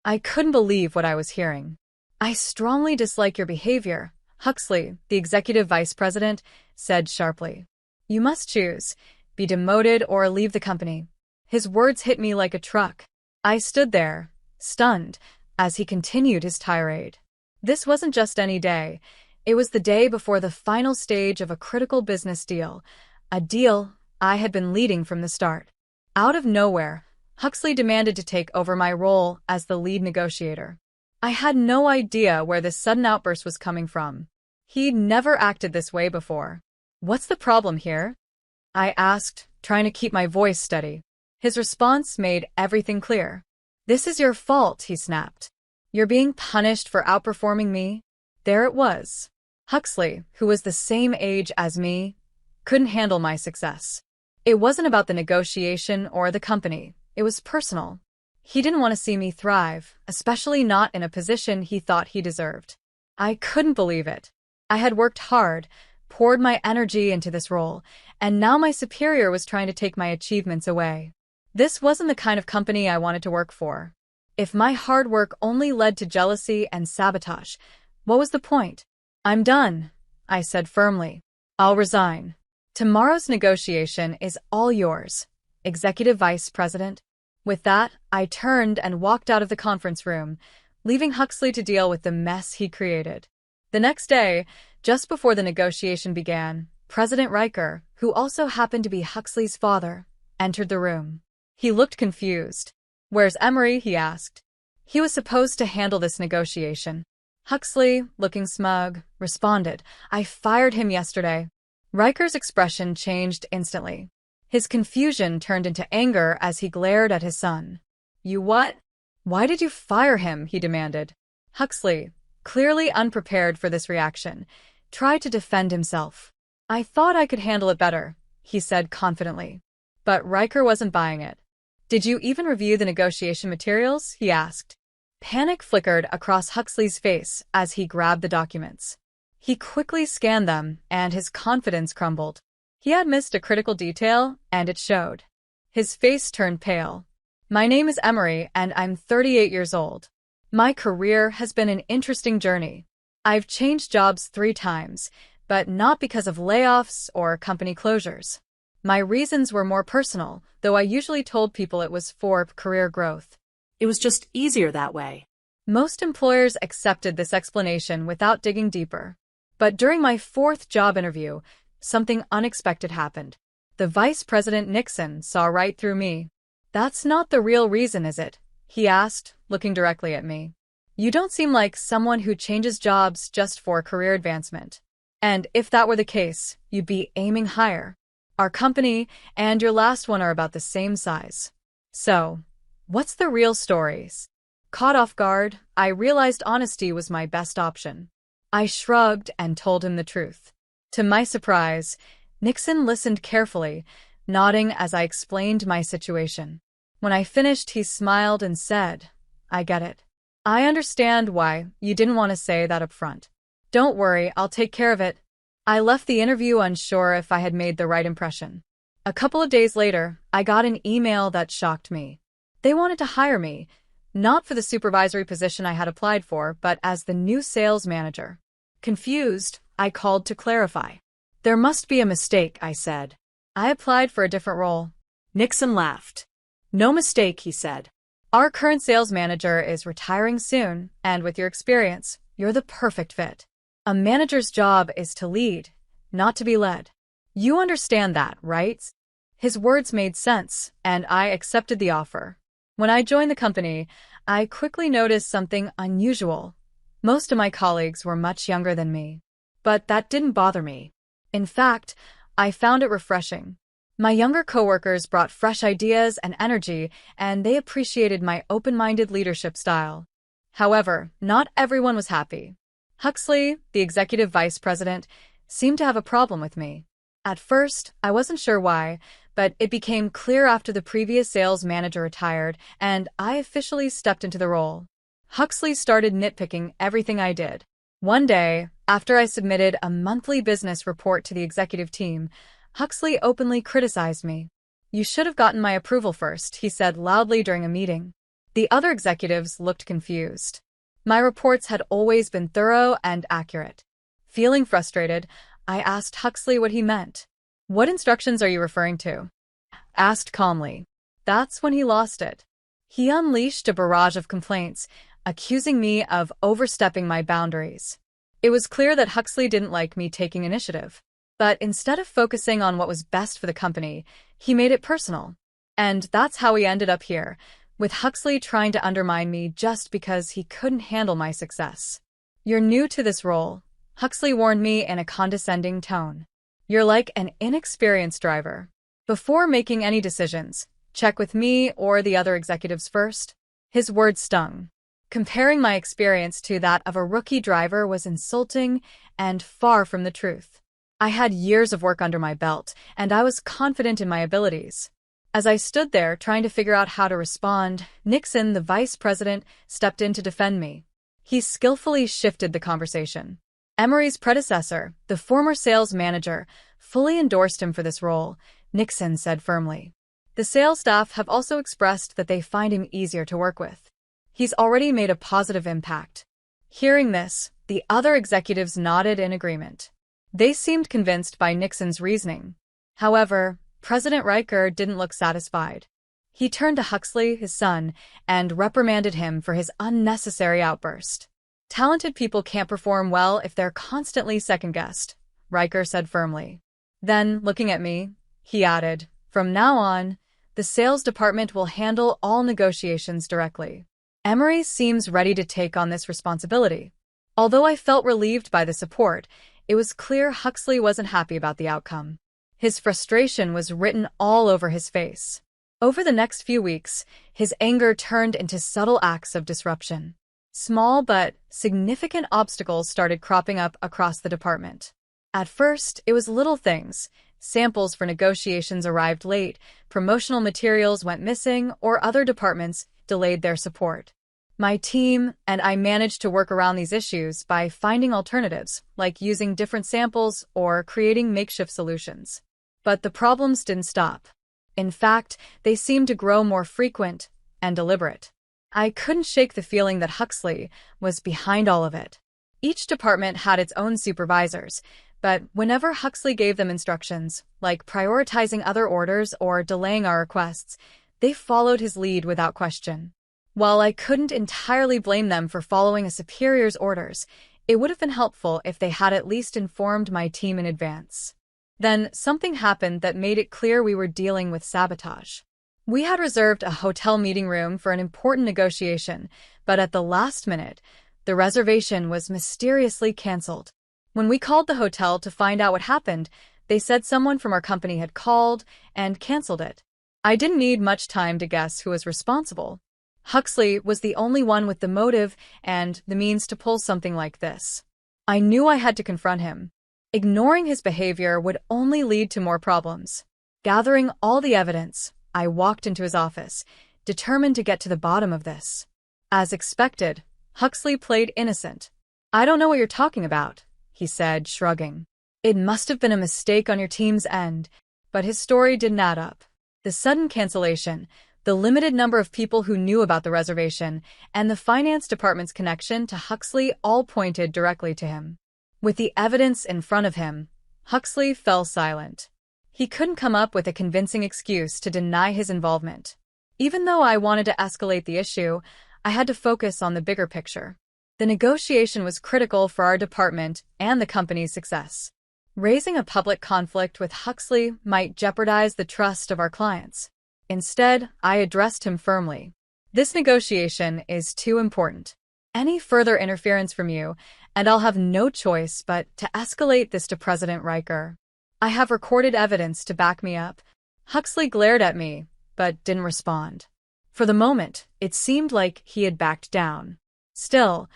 I couldn't believe what I was hearing. "I strongly dislike your behavior," Huxley, the executive vice president, said sharply. "You must choose, be demoted or leave the company." His words hit me like a truck. I stood there, stunned, as he continued his tirade. This wasn't just any day. It was the day before the final stage of a critical business deal, a deal I had been leading from the start. Out of nowhere, Huxley demanded to take over my role as the lead negotiator. I had no idea where this sudden outburst was coming from. He'd never acted this way before. "What's the problem here?" I asked, trying to keep my voice steady. His response made everything clear. "This is your fault," he snapped. "You're being punished for outperforming me." There it was. Huxley, who was the same age as me, couldn't handle my success. It wasn't about the negotiation or the company. It was personal. He didn't want to see me thrive, especially not in a position he thought he deserved. I couldn't believe it. I had worked hard, poured my energy into this role, and now my superior was trying to take my achievements away. This wasn't the kind of company I wanted to work for. If my hard work only led to jealousy and sabotage, what was the point? "I'm done," I said firmly. "I'll resign. Tomorrow's negotiation is all yours, Executive Vice President." With that, I turned and walked out of the conference room, leaving Huxley to deal with the mess he created. The next day, just before the negotiation began, President Riker, who also happened to be Huxley's father, entered the room. He looked confused. "Where's Emery?" he asked. "He was supposed to handle this negotiation." Huxley, looking smug, responded, "I fired him yesterday." Riker's expression changed instantly. His confusion turned into anger as he glared at his son. "You what? Why did you fire him?" he demanded. Huxley, clearly unprepared for this reaction, tried to defend himself. "I thought I could handle it better," he said confidently. But Riker wasn't buying it. "Did you even review the negotiation materials?" he asked. Panic flickered across Huxley's face as he grabbed the documents. He quickly scanned them, and his confidence crumbled. He had missed a critical detail, and it showed. His face turned pale. "My name is Emery, and I'm 38 years old. My career has been an interesting journey. I've changed jobs 3 times, but not because of layoffs or company closures. My reasons were more personal, though I usually told people it was for career growth. It was just easier that way." Most employers accepted this explanation without digging deeper. But during my 4th job interview, something unexpected happened. The Vice President Nixon saw right through me. "That's not the real reason, is it?" he asked, looking directly at me. "You don't seem like someone who changes jobs just for career advancement. And if that were the case, you'd be aiming higher. Our company and your last one are about the same size. So, what's the real story?" Caught off guard, I realized honesty was my best option. I shrugged and told him the truth. To my surprise, Nixon listened carefully, nodding as I explained my situation. When I finished, he smiled and said, "I get it. I understand why you didn't want to say that up front. Don't worry, I'll take care of it." I left the interview unsure if I had made the right impression. A couple of days later, I got an email that shocked me. They wanted to hire me, not for the supervisory position I had applied for, but as the new sales manager. Confused, I called to clarify. "There must be a mistake," I said. "I applied for a different role." Nixon laughed. "No mistake," he said. "Our current sales manager is retiring soon, and with your experience, you're the perfect fit. A manager's job is to lead, not to be led. You understand that, right?" His words made sense, and I accepted the offer. When I joined the company, I quickly noticed something unusual. Most of my colleagues were much younger than me. But that didn't bother me. In fact, I found it refreshing. My younger coworkers brought fresh ideas and energy, and they appreciated my open-minded leadership style. However, not everyone was happy. Huxley, the executive vice president, seemed to have a problem with me. At first, I wasn't sure why, but it became clear after the previous sales manager retired and I officially stepped into the role. Huxley started nitpicking everything I did. One day, after I submitted a monthly business report to the executive team, Huxley openly criticized me. "You should have gotten my approval first," he said loudly during a meeting. The other executives looked confused. My reports had always been thorough and accurate. Feeling frustrated, I asked Huxley what he meant. "What instructions are you referring to?" Asked calmly. That's when he lost it. He unleashed a barrage of complaints, accusing me of overstepping my boundaries. It was clear that Huxley didn't like me taking initiative. But instead of focusing on what was best for the company, he made it personal. And that's how we ended up here, with Huxley trying to undermine me just because he couldn't handle my success. "You're new to this role," Huxley warned me in a condescending tone. "You're like an inexperienced driver. Before making any decisions, check with me or the other executives first." His words stung. Comparing my experience to that of a rookie driver was insulting and far from the truth. I had years of work under my belt, and I was confident in my abilities. As I stood there trying to figure out how to respond, Nixon, the vice president, stepped in to defend me. He skillfully shifted the conversation. Emery's predecessor, the former sales manager, fully endorsed him for this role, Nixon said firmly. The sales staff have also expressed that they find him easier to work with. He's already made a positive impact. Hearing this, the other executives nodded in agreement. They seemed convinced by Nixon's reasoning. However, President Riker didn't look satisfied. He turned to Huxley, his son, and reprimanded him for his unnecessary outburst. "Talented people can't perform well if they're constantly second-guessed," Riker said firmly. Then, looking at me, he added, "From now on, the sales department will handle all negotiations directly." Emery seems ready to take on this responsibility. Although I felt relieved by the support, it was clear Huxley wasn't happy about the outcome. His frustration was written all over his face. Over the next few weeks, his anger turned into subtle acts of disruption. Small but significant obstacles started cropping up across the department. At first, it was little things. Samples for negotiations arrived late, promotional materials went missing, or other departments delayed their support. My team and I managed to work around these issues by finding alternatives, like using different samples or creating makeshift solutions. But the problems didn't stop. In fact, they seemed to grow more frequent and deliberate. I couldn't shake the feeling that Huxley was behind all of it. Each department had its own supervisors, but whenever Huxley gave them instructions, like prioritizing other orders or delaying our requests, they followed his lead without question. While I couldn't entirely blame them for following a superior's orders, it would have been helpful if they had at least informed my team in advance. Then something happened that made it clear we were dealing with sabotage. We had reserved a hotel meeting room for an important negotiation, but at the last minute, the reservation was mysteriously canceled. When we called the hotel to find out what happened, they said someone from our company had called and canceled it. I didn't need much time to guess who was responsible. Huxley was the only one with the motive and the means to pull something like this. I knew I had to confront him. Ignoring his behavior would only lead to more problems. Gathering all the evidence, I walked into his office, determined to get to the bottom of this. As expected, Huxley played innocent. "I don't know what you're talking about," he said, shrugging. "It must have been a mistake on your team's end," but his story didn't add up. The sudden cancellation, the limited number of people who knew about the reservation, and the finance department's connection to Huxley all pointed directly to him. With the evidence in front of him, Huxley fell silent. He couldn't come up with a convincing excuse to deny his involvement. Even though I wanted to escalate the issue, I had to focus on the bigger picture. The negotiation was critical for our department and the company's success. Raising a public conflict with Huxley might jeopardize the trust of our clients. Instead, I addressed him firmly. "This negotiation is too important. Any further interference from you, and I'll have no choice but to escalate this to President Riker. I have recorded evidence to back me up." Huxley glared at me, but didn't respond. For the moment, it seemed like he had backed down. Still,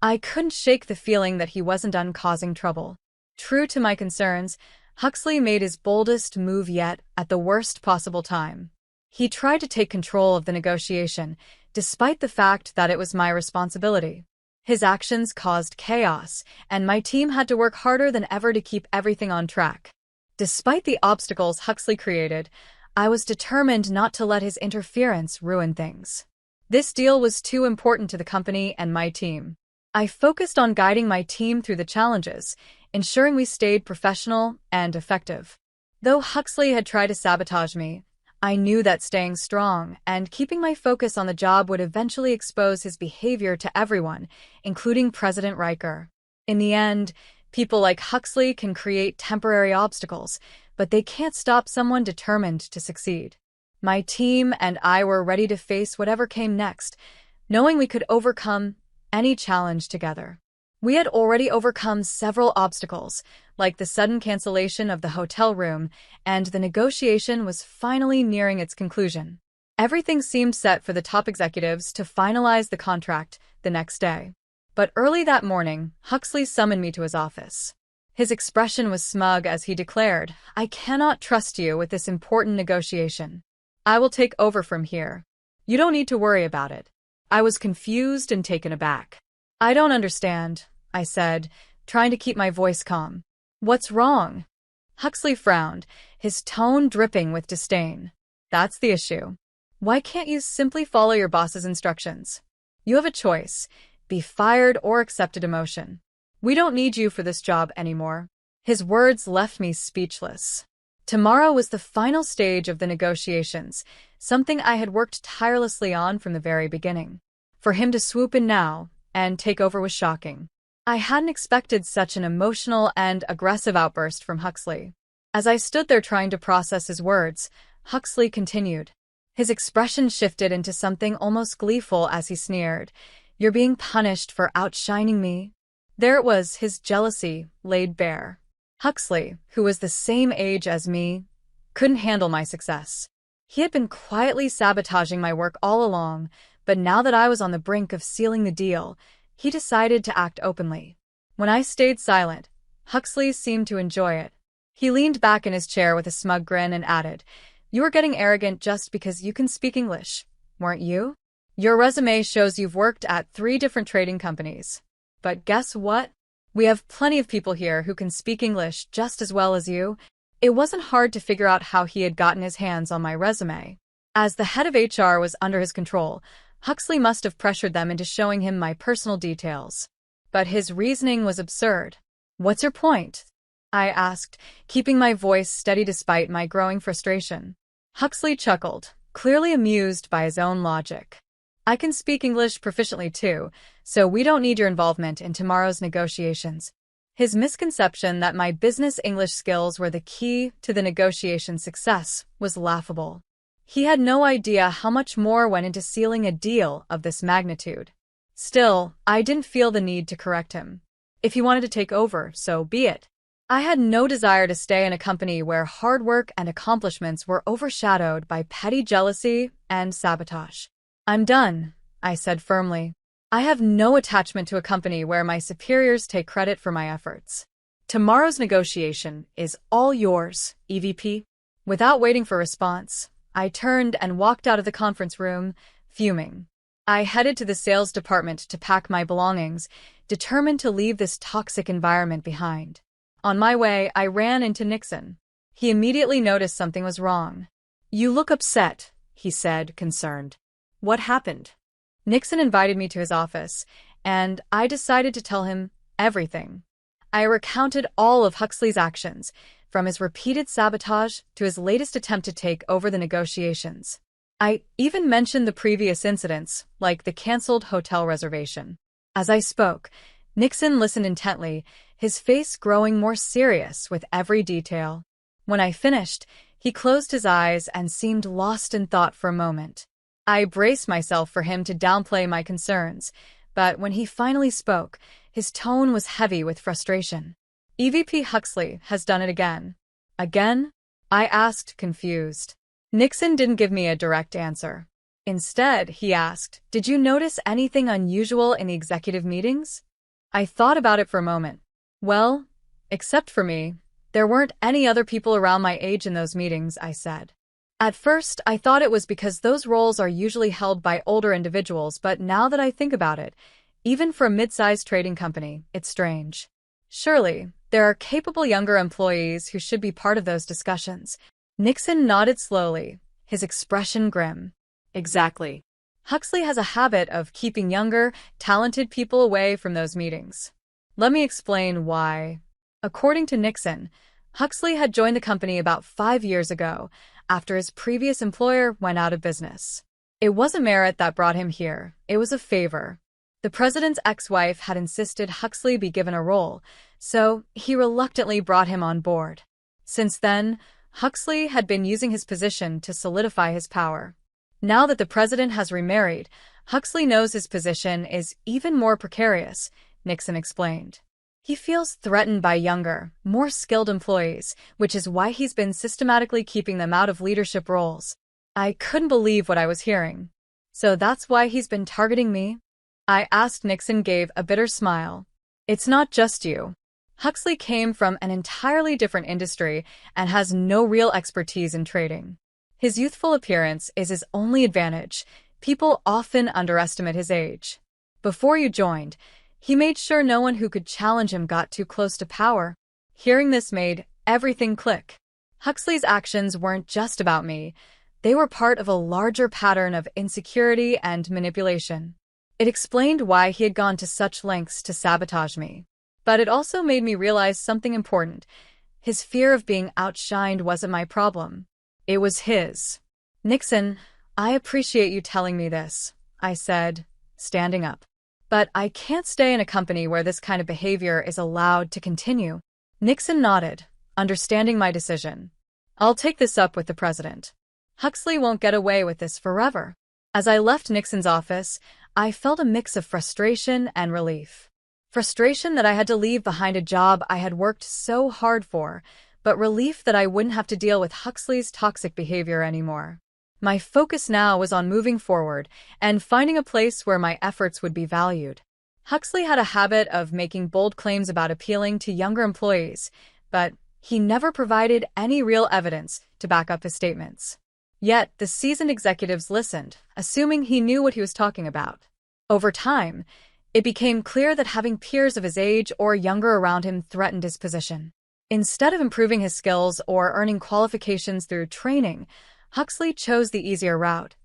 I couldn't shake the feeling that he wasn't done causing trouble. True to my concerns, Huxley made his boldest move yet at the worst possible time. He tried to take control of the negotiation, despite the fact that it was my responsibility. His actions caused chaos, and my team had to work harder than ever to keep everything on track. Despite the obstacles Huxley created, I was determined not to let his interference ruin things. This deal was too important to the company and my team. I focused on guiding my team through the challenges, ensuring we stayed professional and effective. Though Huxley had tried to sabotage me, I knew that staying strong and keeping my focus on the job would eventually expose his behavior to everyone, including President Riker. In the end, people like Huxley can create temporary obstacles, but they can't stop someone determined to succeed. My team and I were ready to face whatever came next, knowing we could overcome any challenge together. We had already overcome several obstacles, like the sudden cancellation of the hotel room, and the negotiation was finally nearing its conclusion. Everything seemed set for the top executives to finalize the contract the next day. But early that morning, Huxley summoned me to his office. His expression was smug as he declared, "I cannot trust you with this important negotiation. I will take over from here. You don't need to worry about it." I was confused and taken aback. "I don't understand," I said, trying to keep my voice calm. "What's wrong?" Huxley frowned, his tone dripping with disdain. "That's the issue. Why can't you simply follow your boss's instructions? You have a choice: be fired or accept a demotion. We don't need you for this job anymore." His words left me speechless. Tomorrow was the final stage of the negotiations, something I had worked tirelessly on from the very beginning. For him to swoop in now and take over was shocking. I hadn't expected such an emotional and aggressive outburst from Huxley. As I stood there trying to process his words, Huxley continued. His expression shifted into something almost gleeful as he sneered, "You're being punished for outshining me." There it was, his jealousy laid bare. Huxley, who was the same age as me, couldn't handle my success. He had been quietly sabotaging my work all along, but now that I was on the brink of sealing the deal, he decided to act openly. When I stayed silent, Huxley seemed to enjoy it. He leaned back in his chair with a smug grin and added, "You were getting arrogant just because you can speak English, weren't you? Your resume shows you've worked at 3 different trading companies. But guess what? We have plenty of people here who can speak English just as well as you." It wasn't hard to figure out how he had gotten his hands on my resume. As the head of HR was under his control, Huxley must have pressured them into showing him my personal details. But his reasoning was absurd. "What's your point?" I asked, keeping my voice steady despite my growing frustration. Huxley chuckled, clearly amused by his own logic. "I can speak English proficiently too, so we don't need your involvement in tomorrow's negotiations." His misconception that my business English skills were the key to the negotiation success was laughable. He had no idea how much more went into sealing a deal of this magnitude. Still, I didn't feel the need to correct him. If he wanted to take over, so be it. I had no desire to stay in a company where hard work and accomplishments were overshadowed by petty jealousy and sabotage. "I'm done," I said firmly. "I have no attachment to a company where my superiors take credit for my efforts. Tomorrow's negotiation is all yours, EVP." Without waiting for a response, I turned and walked out of the conference room, fuming. I headed to the sales department to pack my belongings, determined to leave this toxic environment behind. On my way, I ran into Nixon. He immediately noticed something was wrong. "You look upset," he said, concerned. "What happened?" Nixon invited me to his office, and I decided to tell him everything. I recounted all of Huxley's actions, from his repeated sabotage to his latest attempt to take over the negotiations. I even mentioned the previous incidents, like the canceled hotel reservation. As I spoke, Nixon listened intently, his face growing more serious with every detail. When I finished, he closed his eyes and seemed lost in thought for a moment. I braced myself for him to downplay my concerns, but when he finally spoke, his tone was heavy with frustration. "EVP Huxley has done it again." "Again?" I asked, confused. Nixon didn't give me a direct answer. Instead, he asked, "Did you notice anything unusual in the executive meetings?" I thought about it for a moment. "Well, except for me, there weren't any other people around my age in those meetings," I said. At first, I thought it was because those roles are usually held by older individuals, but now that I think about it, even for a mid-sized trading company, it's strange. Surely, there are capable younger employees who should be part of those discussions. Nixon nodded slowly, his expression grim. "Exactly." Huxley has a habit of keeping younger, talented people away from those meetings. Let me explain why. According to Nixon, Huxley had joined the company about 5 years ago, after his previous employer went out of business. It wasn't merit that brought him here, it was a favor. The president's ex-wife had insisted Huxley be given a role, so he reluctantly brought him on board. Since then, Huxley had been using his position to solidify his power. Now that the president has remarried, Huxley knows his position is even more precarious, Nixon explained. He feels threatened by younger, more skilled employees, which is why he's been systematically keeping them out of leadership roles. I couldn't believe what I was hearing. So that's why he's been targeting me? I asked. Nixon gave a bitter smile. It's not just you. Huxley came from an entirely different industry and has no real expertise in trading. His youthful appearance is his only advantage. People often underestimate his age. Before you joined, he made sure no one who could challenge him got too close to power. Hearing this made everything click. Huxley's actions weren't just about me. They were part of a larger pattern of insecurity and manipulation. It explained why he had gone to such lengths to sabotage me. But it also made me realize something important. His fear of being outshined wasn't my problem. It was his. Nixon, I appreciate you telling me this, I said, standing up. But I can't stay in a company where this kind of behavior is allowed to continue. Nixon nodded, understanding my decision. I'll take this up with the president. Huxley won't get away with this forever. As I left Nixon's office, I felt a mix of frustration and relief. Frustration that I had to leave behind a job I had worked so hard for, but relief that I wouldn't have to deal with Huxley's toxic behavior anymore. My focus now was on moving forward and finding a place where my efforts would be valued. Huxley had a habit of making bold claims about appealing to younger employees, but he never provided any real evidence to back up his statements. Yet, the seasoned executives listened, assuming he knew what he was talking about. Over time, it became clear that having peers of his age or younger around him threatened his position. Instead of improving his skills or earning qualifications through training, Huxley chose the easier route,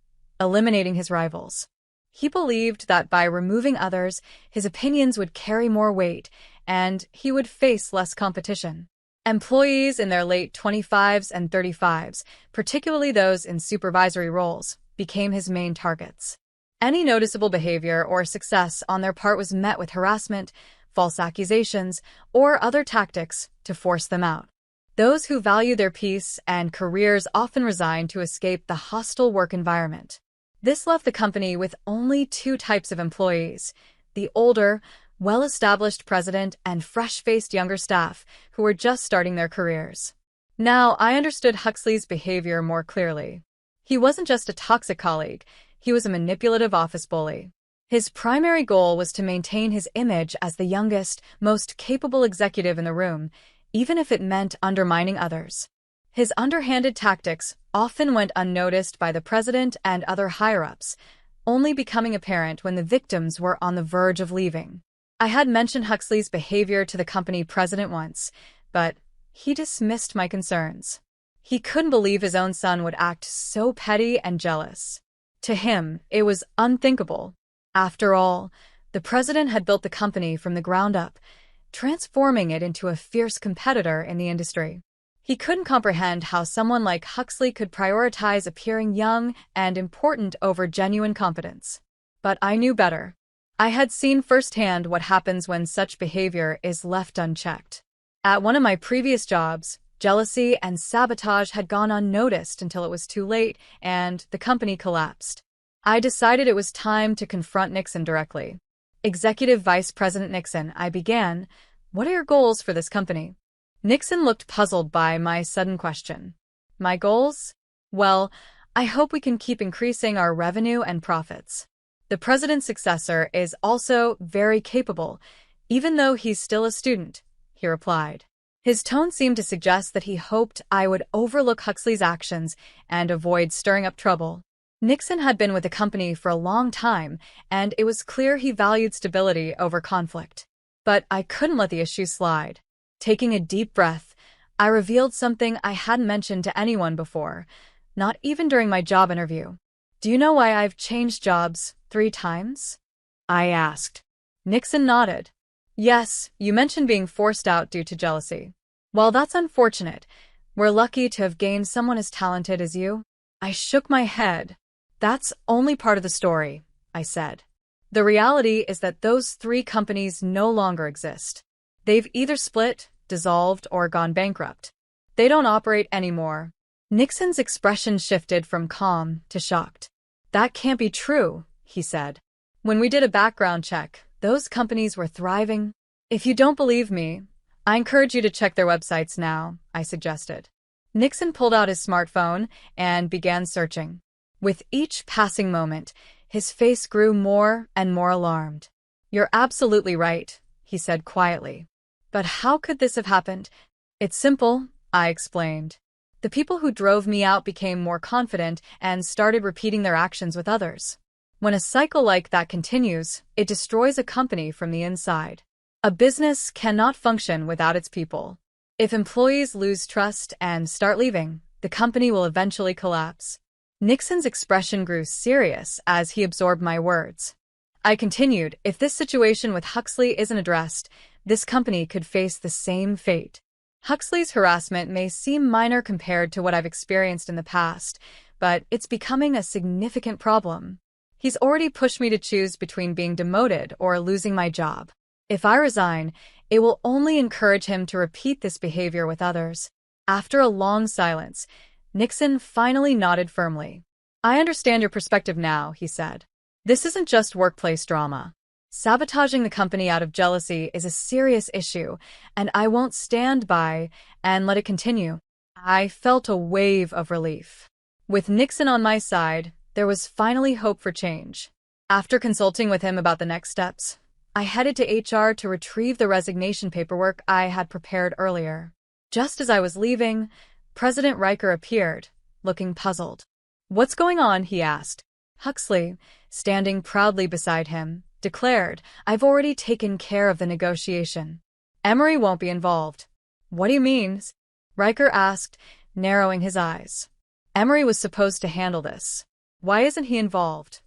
eliminating his rivals. He believed that by removing others, his opinions would carry more weight, and he would face less competition. Employees in their late 25s and 35s, particularly those in supervisory roles, became his main targets. Any noticeable behavior or success on their part was met with harassment, false accusations, or other tactics to force them out. Those who value their peace and careers often resign to escape the hostile work environment. This left the company with only 2 types of employees: the older, well-established president and fresh-faced younger staff who were just starting their careers. Now, I understood Huxley's behavior more clearly. He wasn't just a toxic colleague, he was a manipulative office bully. His primary goal was to maintain his image as the youngest, most capable executive in the room, even if it meant undermining others. His underhanded tactics often went unnoticed by the president and other higher-ups, only becoming apparent when the victims were on the verge of leaving. I had mentioned Huxley's behavior to the company president once, but he dismissed my concerns. He couldn't believe his own son would act so petty and jealous. To him, it was unthinkable. After all, the president had built the company from the ground up, transforming it into a fierce competitor in the industry. He couldn't comprehend how someone like Huxley could prioritize appearing young and important over genuine competence. But I knew better. I had seen firsthand what happens when such behavior is left unchecked. At one of my previous jobs, jealousy and sabotage had gone unnoticed until it was too late and the company collapsed. I decided it was time to confront Nixon directly. Executive Vice President Nixon, I began, what are your goals for this company? Nixon looked puzzled by my sudden question. My goals? Well, I hope we can keep increasing our revenue and profits. The president's successor is also very capable, even though he's still a student, he replied. His tone seemed to suggest that he hoped I would overlook Huxley's actions and avoid stirring up trouble. Nixon had been with the company for a long time, and it was clear he valued stability over conflict. But I couldn't let the issue slide. Taking a deep breath, I revealed something I hadn't mentioned to anyone before, not even during my job interview. Do you know why I've changed jobs 3 times? I asked. Nixon nodded. Yes, you mentioned being forced out due to jealousy. While that's unfortunate, we're lucky to have gained someone as talented as you. I shook my head. That's only part of the story, I said. The reality is that those 3 companies no longer exist. They've either split, dissolved, or gone bankrupt. They don't operate anymore. Nixon's expression shifted from calm to shocked. That can't be true, he said. When we did a background check, those companies were thriving. If you don't believe me, I encourage you to check their websites now, I suggested. Nixon pulled out his smartphone and began searching. With each passing moment, his face grew more and more alarmed. You're absolutely right, he said quietly. But how could this have happened? It's simple, I explained. The people who drove me out became more confident and started repeating their actions with others. When a cycle like that continues, it destroys a company from the inside. A business cannot function without its people. If employees lose trust and start leaving, the company will eventually collapse. Nixon's expression grew serious as he absorbed my words. I continued, if this situation with Huxley isn't addressed, this company could face the same fate. Huxley's harassment may seem minor compared to what I've experienced in the past, but it's becoming a significant problem. He's already pushed me to choose between being demoted or losing my job. If I resign, it will only encourage him to repeat this behavior with others. After a long silence, Nixon finally nodded firmly. I understand your perspective now, he said. This isn't just workplace drama. Sabotaging the company out of jealousy is a serious issue, and I won't stand by and let it continue. I felt a wave of relief. With Nixon on my side, there was finally hope for change. After consulting with him about the next steps, I headed to HR to retrieve the resignation paperwork I had prepared earlier. Just as I was leaving, President Riker appeared, looking puzzled. What's going on? He asked. Huxley, standing proudly beside him, declared, I've already taken care of the negotiation. Emery won't be involved. What do you mean? Riker asked, narrowing his eyes. Emery was supposed to handle this. Why isn't he involved?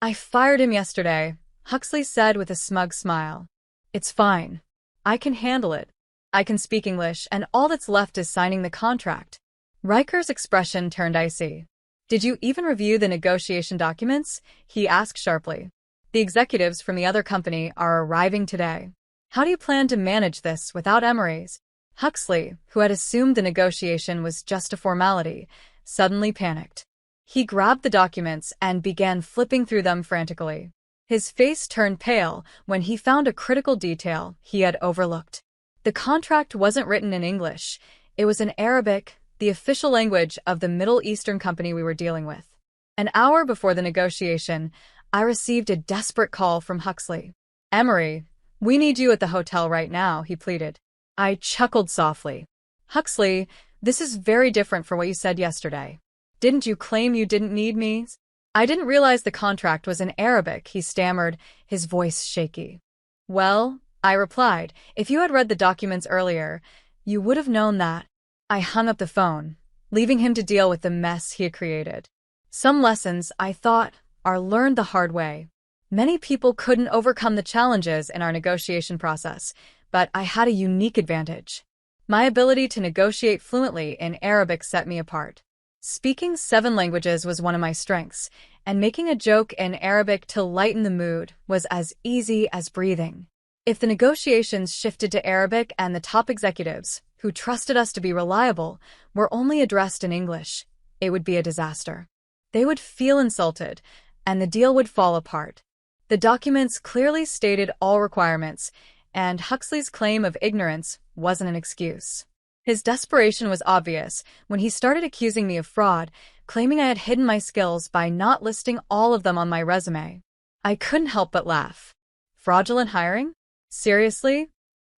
I fired him yesterday, Huxley said with a smug smile. It's fine. I can handle it. I can speak English, and all that's left is signing the contract. Riker's expression turned icy. Did you even review the negotiation documents? He asked sharply. The executives from the other company are arriving today. How do you plan to manage this without Emery's? Huxley, who had assumed the negotiation was just a formality, suddenly panicked. He grabbed the documents and began flipping through them frantically. His face turned pale when he found a critical detail he had overlooked. The contract wasn't written in English. It was in Arabic, the official language of the Middle Eastern company we were dealing with. An hour before the negotiation, I received a desperate call from Huxley. Emery, we need you at the hotel right now, he pleaded. I chuckled softly. Huxley, this is very different from what you said yesterday. Didn't you claim you didn't need me? I didn't realize the contract was in Arabic, he stammered, his voice shaky. Well, I replied, if you had read the documents earlier, you would have known that. I hung up the phone, leaving him to deal with the mess he had created. Some lessons, I thought, are learned the hard way. Many people couldn't overcome the challenges in our negotiation process, but I had a unique advantage. My ability to negotiate fluently in Arabic set me apart. Speaking 7 languages was one of my strengths, and making a joke in Arabic to lighten the mood was as easy as breathing. If the negotiations shifted to Arabic and the top executives, who trusted us to be reliable, were only addressed in English, it would be a disaster. They would feel insulted, and the deal would fall apart. The documents clearly stated all requirements, and Huxley's claim of ignorance wasn't an excuse. His desperation was obvious when he started accusing me of fraud, claiming I had hidden my skills by not listing all of them on my resume. I couldn't help but laugh. Fraudulent hiring? Seriously?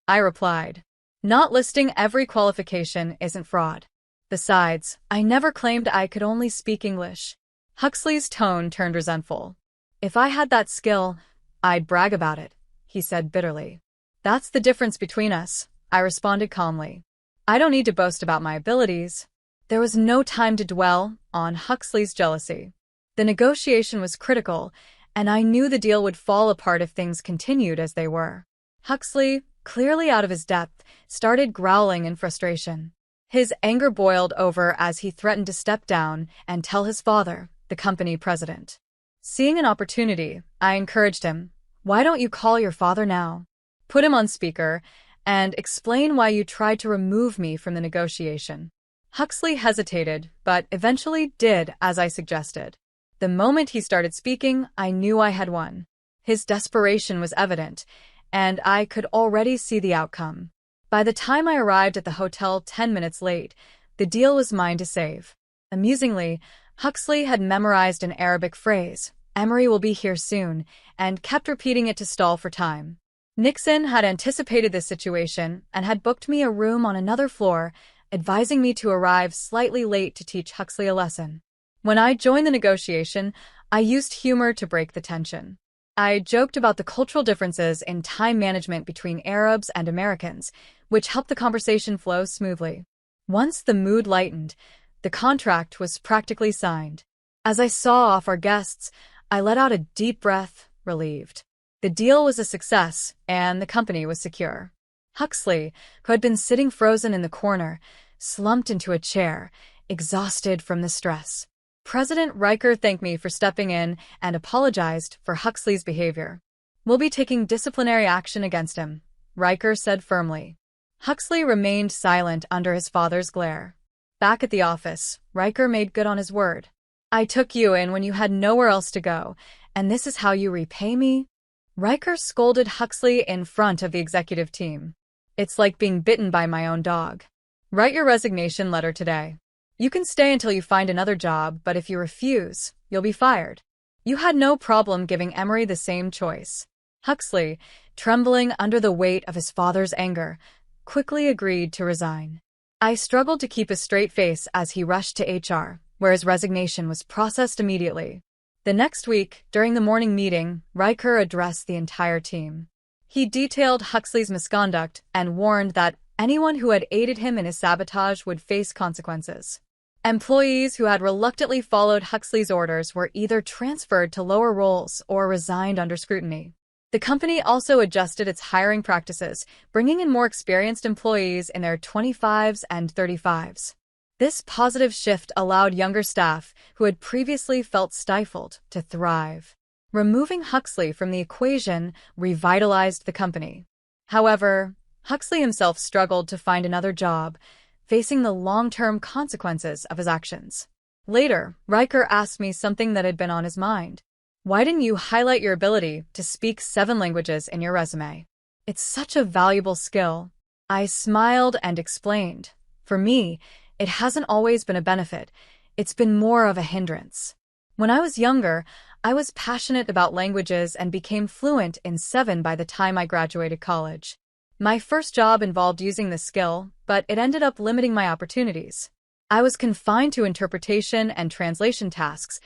I replied. Not listing every qualification isn't fraud. Besides, I never claimed I could only speak English. Huxley's tone turned resentful. If I had that skill, I'd brag about it, he said bitterly. That's the difference between us, I responded calmly. I don't need to boast about my abilities. There was no time to dwell on Huxley's jealousy. The negotiation was critical, and I knew the deal would fall apart if things continued as they were. Huxley, clearly out of his depth, started growling in frustration. His anger boiled over as he threatened to step down and tell his father, the company president. Seeing an opportunity, I encouraged him. Why don't you call your father now? Put him on speaker and explain why you tried to remove me from the negotiation. Huxley hesitated, but eventually did as I suggested. The moment he started speaking, I knew I had won. His desperation was evident, and I could already see the outcome. By the time I arrived at the hotel 10 minutes late, the deal was mine to save. Amusingly, Huxley had memorized an Arabic phrase, "Emery will be here soon," and kept repeating it to stall for time. Nixon had anticipated this situation and had booked me a room on another floor, advising me to arrive slightly late to teach Huxley a lesson. When I joined the negotiation, I used humor to break the tension. I joked about the cultural differences in time management between Arabs and Americans, which helped the conversation flow smoothly. Once the mood lightened, the contract was practically signed. As I saw off our guests, I let out a deep breath, relieved. The deal was a success, and the company was secure. Huxley, who had been sitting frozen in the corner, slumped into a chair, exhausted from the stress. President Riker thanked me for stepping in and apologized for Huxley's behavior. "We'll be taking disciplinary action against him," Riker said firmly. Huxley remained silent under his father's glare. Back at the office, Riker made good on his word. "I took you in when you had nowhere else to go, and this is how you repay me?" Riker scolded Huxley in front of the executive team. "It's like being bitten by my own dog. Write your resignation letter today. You can stay until you find another job, but if you refuse, you'll be fired." You had no problem giving Emery the same choice. Huxley, trembling under the weight of his father's anger, quickly agreed to resign. I struggled to keep a straight face as he rushed to HR, where his resignation was processed immediately. The next week, during the morning meeting, Riker addressed the entire team. He detailed Huxley's misconduct and warned that anyone who had aided him in his sabotage would face consequences. Employees who had reluctantly followed Huxley's orders were either transferred to lower roles or resigned under scrutiny. The company also adjusted its hiring practices, bringing in more experienced employees in their 25s and 35s. This positive shift allowed younger staff, who had previously felt stifled, to thrive. Removing Huxley from the equation revitalized the company. However, Huxley himself struggled to find another job, facing the long-term consequences of his actions. Later, Riker asked me something that had been on his mind. "Why didn't you highlight your ability to speak 7 languages in your resume? It's such a valuable skill." I smiled and explained. "For me, it hasn't always been a benefit. It's been more of a hindrance. When I was younger, I was passionate about languages and became fluent in 7 by the time I graduated college. My first job involved using this skill, but it ended up limiting my opportunities. I was confined to interpretation and translation tasks,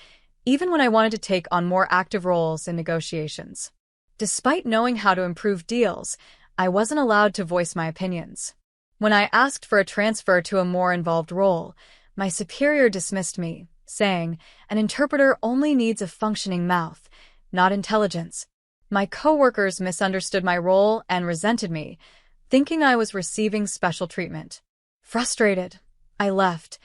even when I wanted to take on more active roles in negotiations. Despite knowing how to improve deals, I wasn't allowed to voice my opinions. When I asked for a transfer to a more involved role, my superior dismissed me, saying, "An interpreter only needs a functioning mouth, not intelligence." My coworkers misunderstood my role and resented me, thinking I was receiving special treatment. Frustrated, I left.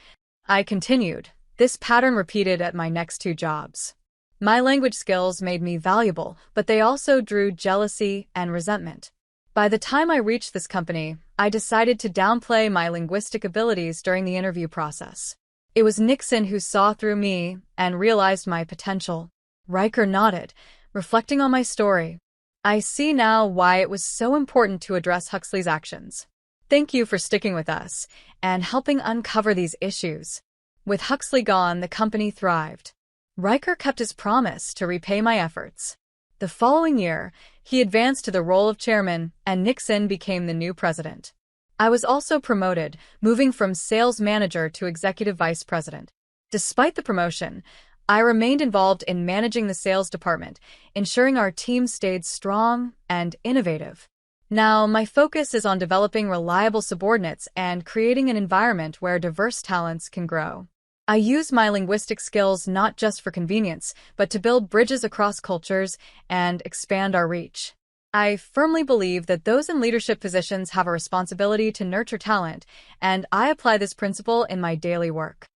I continued. This pattern repeated at my next 2 jobs. My language skills made me valuable, but they also drew jealousy and resentment. By the time I reached this company, I decided to downplay my linguistic abilities during the interview process. It was Nixon who saw through me and realized my potential. Riker nodded, reflecting on my story. "I see now why it was so important to address Huxley's actions. Thank you for sticking with us and helping uncover these issues." With Huxley gone, the company thrived. Riker kept his promise to repay my efforts. The following year, he advanced to the role of chairman, and Nixon became the new president. I was also promoted, moving from sales manager to executive vice president. Despite the promotion, I remained involved in managing the sales department, ensuring our team stayed strong and innovative. Now, my focus is on developing reliable subordinates and creating an environment where diverse talents can grow. I use my linguistic skills not just for convenience, but to build bridges across cultures and expand our reach. I firmly believe that those in leadership positions have a responsibility to nurture talent, and I apply this principle in my daily work.